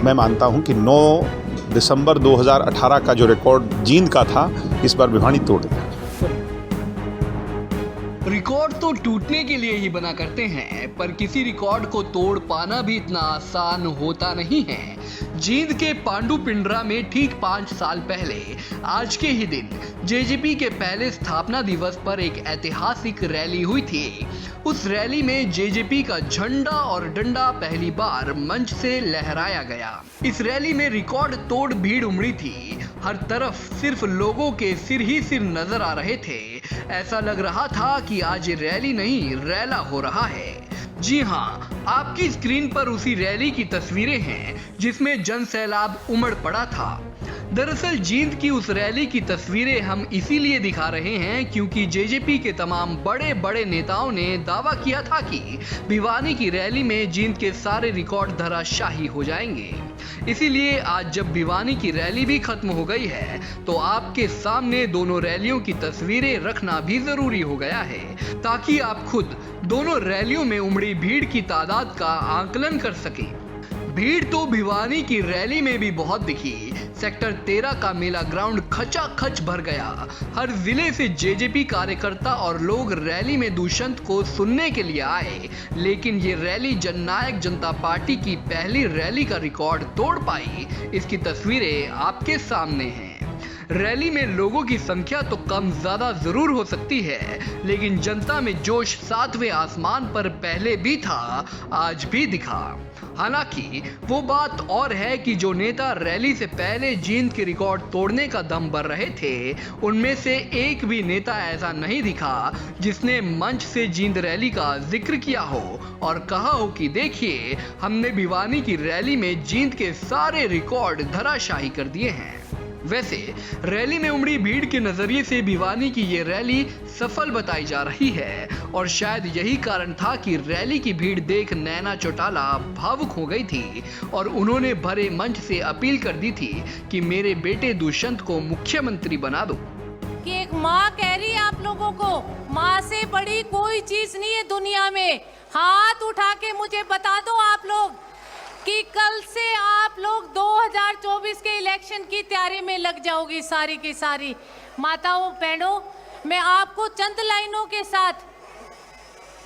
मैं मानता हूं कि 9 दिसंबर 2018 का जो रिकॉर्ड जींद का था, इस बार भिवानी तोड़ देगा। रिकॉर्ड तो टूटने के लिए ही बना करते हैं, पर किसी रिकॉर्ड को तोड़ पाना भी इतना आसान होता नहीं है। जींद के पांडु पिंडरा में ठीक 5 साल पहले आज के ही दिन जेजेपी के पहले स्थापना दिवस पर एक ऐतिहासिक रैली हुई थी। उस रैली में जेजेपी का झंडा और डंडा पहली बार मंच से लहराया गया। इस रैली में रिकॉर्ड तोड़ भीड़ उमड़ी थी। हर तरफ सिर्फ लोगों के सिर ही सिर नजर आ रहे थे। ऐसा लग रहा था कि आज ये रैली नहीं, रैला हो रहा है। जी हाँ, आपकी स्क्रीन पर उसी रैली की तस्वीरें हैं जिसमें जन सैलाब उमड़ पड़ा था। दरअसल जींद की उस रैली की तस्वीरें हम इसीलिए दिखा रहे हैं क्योंकि जेजेपी के तमाम बड़े बड़े नेताओं ने दावा किया था कि भिवानी की रैली में जींद के सारे रिकॉर्ड धराशाही हो जाएंगे। इसीलिए आज जब भिवानी की रैली भी खत्म हो गई है तो आपके सामने दोनों रैलियों की तस्वीरें रखना भी जरूरी हो गया है, ताकि आप खुद दोनों रैलियों में उमड़ी भीड़ की तादाद का आकलन कर सकें। भीड़ तो भिवानी की रैली में भी बहुत दिखी। सेक्टर 13 का मेला ग्राउंड खचाखच भर गया। हर जिले से जेजेपी कार्यकर्ता और लोग रैली में दुष्यंत को सुनने के लिए आए, लेकिन ये रैली जननायक जनता पार्टी की पहली रैली का रिकॉर्ड तोड़ पाई। इसकी तस्वीरें आपके सामने हैं। रैली में लोगों की संख्या तो कम ज्यादा जरूर हो सकती है, लेकिन जनता में जोश 7वें आसमान पर पहले भी था, आज भी दिखा। हालांकि वो बात और है कि जो नेता रैली से पहले जींद के रिकॉर्ड तोड़ने का दम भर रहे थे, उनमें से एक भी नेता ऐसा नहीं दिखा जिसने मंच से जींद रैली का जिक्र किया हो और कहा हो कि देखिए, हमने भिवानी की रैली में जींद के सारे रिकॉर्ड धराशाही कर दिए हैं। वैसे रैली में उमड़ी भीड़ के नजरिए से भिवानी की ये रैली सफल बताई जा रही है और शायद यही कारण था कि रैली की भीड़ देख नैना चौटाला भावुक हो गई थी और उन्होंने भरे मंच से अपील कर दी थी कि मेरे बेटे दुष्यंत को मुख्यमंत्री बना दो। कि एक माँ कह रही है आप लोगों को, माँ से बड़ी कोई चीज नहीं है दुनिया में। हाथ उठा के मुझे बता दो आप लोग कि कल से आप लोग 2024 के इलेक्शन की तैयारी में लग जाओगी सारी की सारी। माताओं बहनों, मैं आपको चंद लाइनों के साथ,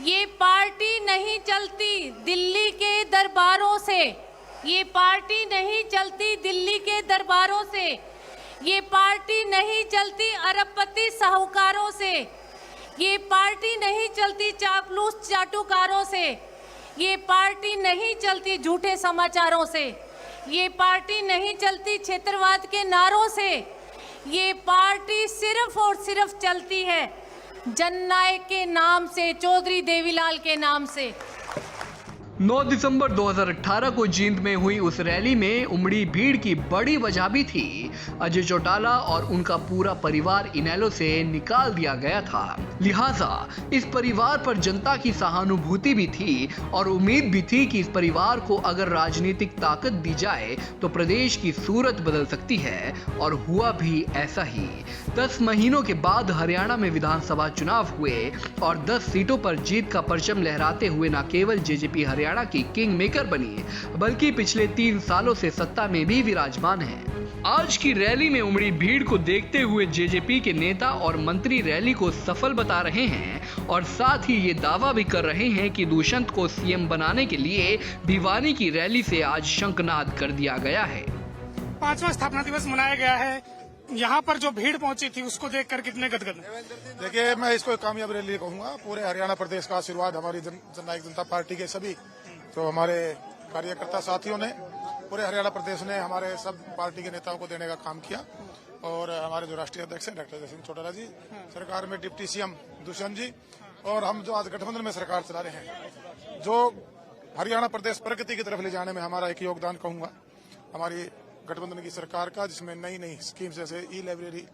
ये पार्टी नहीं चलती दिल्ली के दरबारों से, ये पार्टी नहीं चलती दिल्ली के दरबारों से, ये पार्टी नहीं चलती अरबपति साहूकारों से, ये पार्टी नहीं चलती चापलूस चाटुकारों से, ये पार्टी नहीं चलती झूठे समाचारों से, ये पार्टी नहीं चलती क्षेत्रवाद के नारों से। ये पार्टी सिर्फ और सिर्फ चलती है जननायक के नाम से, चौधरी देवीलाल के नाम से। 9 दिसंबर 2018 को जींद में हुई उस रैली में उमड़ी भीड़ की बड़ी वजह भी थी। अजय चौटाला और उनका पूरा परिवार इनेलो से निकाल दिया गया था, लिहाजा इस परिवार पर जनता की सहानुभूति भी थी और उम्मीद भी थी कि इस परिवार को अगर राजनीतिक ताकत दी जाए तो प्रदेश की सूरत बदल सकती है, और हुआ भी ऐसा ही। 10 महीनों के बाद हरियाणा में विधानसभा चुनाव हुए और 10 सीटों पर जीत का परचम लहराते हुए न केवल जेजेपी हरियाणा की किंग मेकर बनी, बल्कि पिछले 3 सालों से सत्ता में भी विराजमान है। आज की रैली में उमड़ी भीड़ को देखते हुए जेजेपी के नेता और मंत्री रैली को सफल बता रहे हैं और साथ ही ये दावा भी कर रहे हैं कि दुष्यंत को सीएम बनाने के लिए भिवानी की रैली से आज शंखनाद कर दिया गया है। 5वां स्थापना दिवस मनाया गया है। यहाँ पर जो भीड़ पहुंची थी उसको देखकर कितने गदगद। देखिए, मैं इसको एक कामयाब रैली कहूंगा। पूरे हरियाणा प्रदेश का आशीर्वाद हमारी जननायक जनता पार्टी के सभी जो हमारे कार्यकर्ता साथियों ने, पूरे हरियाणा प्रदेश ने हमारे सब पार्टी के नेताओं को देने का काम किया और हमारे जो राष्ट्रीय अध्यक्ष हैं डॉक्टर अजय सिंह चौटाला जी, सरकार में डिप्टी सीएम दुष्यंत जी, और हम जो आज गठबंधन में सरकार चला रहे हैं, जो हरियाणा प्रदेश प्रगति की तरफ ले जाने में हमारा एक योगदान कहूंगा हमारी गठबंधन की सरकार का, जिसमें नई नई स्कीम्स जैसे ई लाइब्रेरी,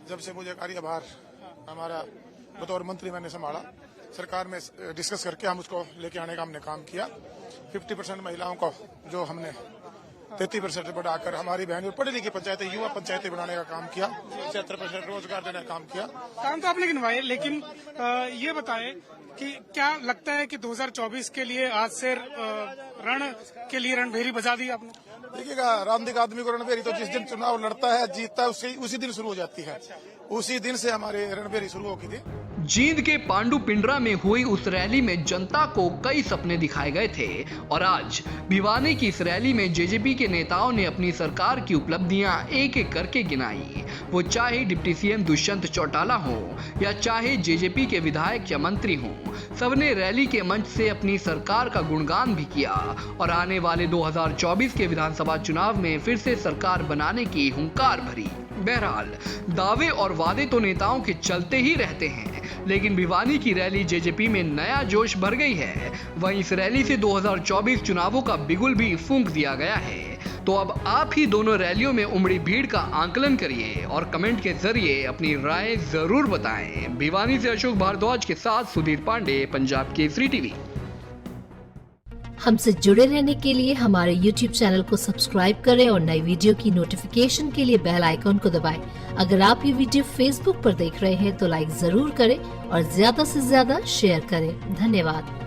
जब से मुझे कार्यभार हमारा बतौर मंत्री मैंने संभाला, सरकार में डिस्कस करके हम उसको लेके आने का हमने काम किया। 50% महिलाओं को जो हमने 33% बढ़ाकर हमारी बहन पढ़ी लिखी पंचायतें युवा पंचायतें बनाने का काम किया, 76% रोजगार देने का काम किया। काम तो आपने गिनवाए, लेकिन ये बताए कि क्या लगता है कि 2024 के लिए आज से रणभेरी बजा दी आपने? देखिएगा, रामदिक आदमी को रणभेरी तो जिस दिन चुनाव लड़ता है जीतता है उसी दिन शुरू हो जाती है। उसी दिन से हमारे रणभेरी शुरू हो गई थी। जींद के पांडु पिंडरा में हुई उस रैली में जनता को कई सपने दिखाए गए थे और आज भिवानी की इस रैली में जेजेपी के नेताओं ने अपनी सरकार की उपलब्धियां एक एक करके गिनाई। वो चाहे डिप्टी सीएम दुष्यंत चौटाला हो या चाहे जेजेपी के विधायक या मंत्री हो, सबने रैली के मंच से अपनी सरकार का गुणगान भी किया और आने वाले 2024 के विधानसभा चुनाव में फिर से सरकार बनाने की हुंकार भरी। बहरहाल दावे और वादे तो नेताओं के चलते ही रहते हैं, लेकिन भिवानी की रैली जेजेपी में नया जोश भर गई है। वहीं इस रैली से 2024 चुनावों का बिगुल भी फूंक दिया गया है। तो अब आप ही दोनों रैलियों में उमड़ी भीड़ का आंकलन करिए और कमेंट के जरिए अपनी राय जरूर बताएं। भिवानी से अशोक भारद्वाज के साथ सुधीर पांडे, पंजाब केसरी टीवी। हमसे जुड़े रहने के लिए हमारे YouTube चैनल को सब्सक्राइब करें और नई वीडियो की नोटिफिकेशन के लिए बेल आइकॉन को दबाएं। अगर आप ये वीडियो Facebook पर देख रहे हैं तो लाइक जरूर करें और ज्यादा से ज्यादा शेयर करें। धन्यवाद।